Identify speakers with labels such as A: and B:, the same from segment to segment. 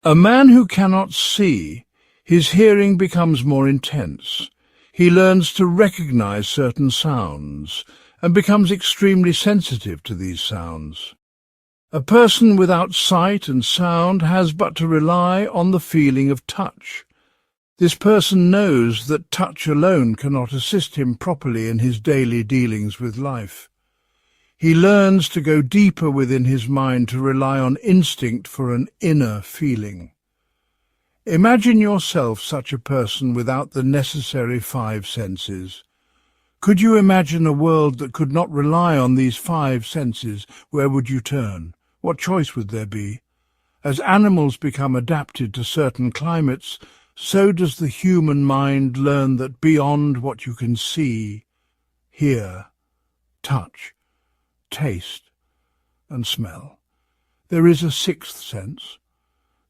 A: A man who cannot see, his hearing becomes more intense. He learns to recognize certain sounds and becomes extremely sensitive to these sounds. A person without sight and sound has but to rely on the feeling of touch. This person knows that touch alone cannot assist him properly in his daily dealings with life. He learns to go deeper within his mind to rely on instinct for an inner feeling. Imagine yourself such a person without the necessary five senses. Could you imagine a world that could not rely on these five senses? Where would you turn? What choice would there be? As animals become adapted to certain climates, so does the human mind learn that beyond what you can see, hear, touch, taste, and smell, there is a sixth sense.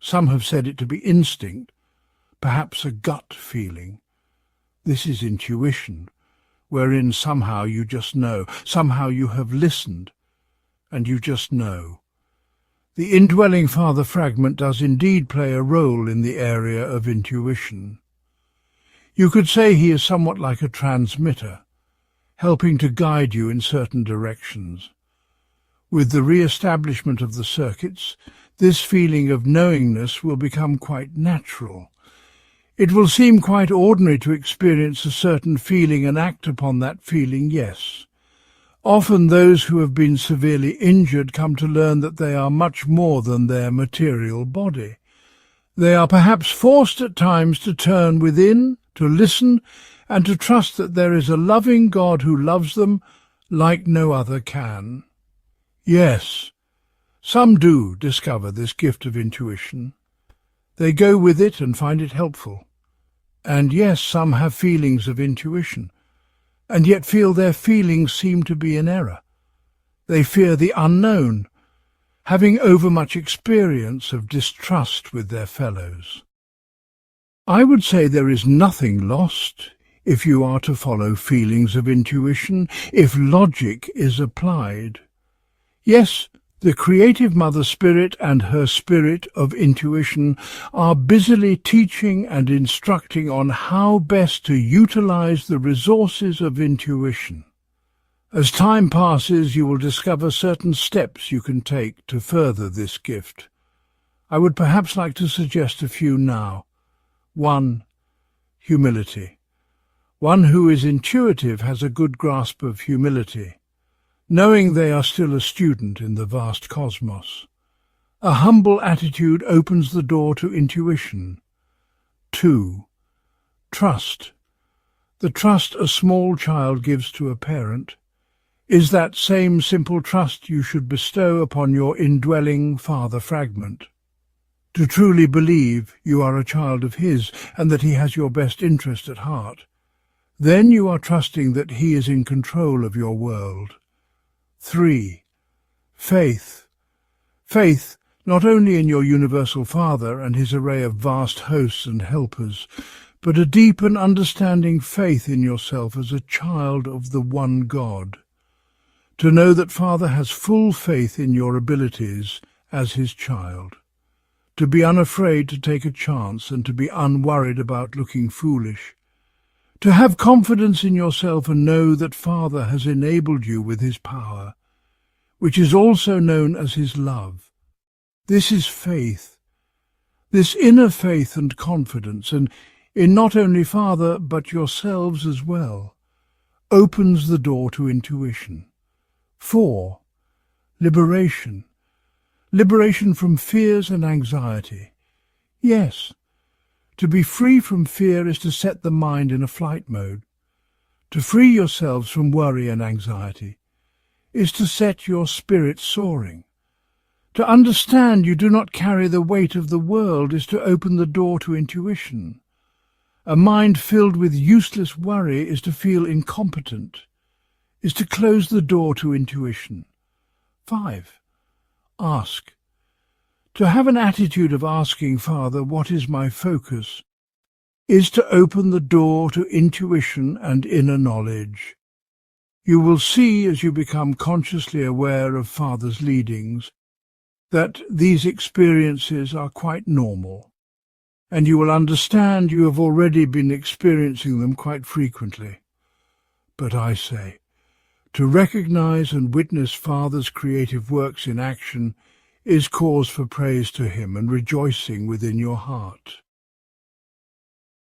A: Some have said it to be instinct, perhaps a gut feeling. This is intuition, wherein somehow you just know, somehow you have listened, and you just know. The indwelling Father fragment does indeed play a role in the area of intuition. You could say he is somewhat like a transmitter, helping to guide you in certain directions. With the re-establishment of the circuits, this feeling of knowingness will become quite natural. It will seem quite ordinary to experience a certain feeling and act upon that feeling, yes. Often those who have been severely injured come to learn that they are much more than their material body. They are perhaps forced at times to turn within, to listen, and to trust that there is a loving God who loves them like no other can. Yes, some do discover this gift of intuition. They go with it and find it helpful. And yes, some have feelings of intuition, and yet feel their feelings seem to be in error. They fear the unknown, having overmuch experience of distrust with their fellows. I would say there is nothing lost if you are to follow feelings of intuition, if logic is applied. Yes, the creative Mother Spirit and her spirit of intuition are busily teaching and instructing on how best to utilize the resources of intuition. As time passes, you will discover certain steps you can take to further this gift. I would perhaps like to suggest a few now. 1. Humility. One who is intuitive has a good grasp of humility, knowing they are still a student in the vast cosmos. A humble attitude opens the door to intuition. 2. Trust. The trust a small child gives to a parent is that same simple trust you should bestow upon your indwelling Father fragment. To truly believe you are a child of his and that he has your best interest at heart, then you are trusting that he is in control of your world. 3. Faith. Faith not only in your universal Father and his array of vast hosts and helpers, but a deep and understanding faith in yourself as a child of the one God. To know that Father has full faith in your abilities as his child. To be unafraid to take a chance and to be unworried about looking foolish. To have confidence in yourself and know that Father has enabled you with his power, which is also known as his love. This is faith, this inner faith and confidence, and in not only Father but yourselves as well, opens the door to intuition. 4. Liberation. Liberation from fears and anxiety. Yes, to be free from fear is to set the mind in a flight mode. To free yourselves from worry and anxiety is to set your spirit soaring. To understand you do not carry the weight of the world is to open the door to intuition. A mind filled with useless worry is to feel incompetent, is to close the door to intuition. 5. Ask. To have an attitude of asking Father, what is my focus, is to open the door to intuition and inner knowledge. You will see as you become consciously aware of Father's leadings that these experiences are quite normal, and you will understand you have already been experiencing them quite frequently. But I say, to recognize and witness Father's creative works in action is cause for praise to him and rejoicing within your heart.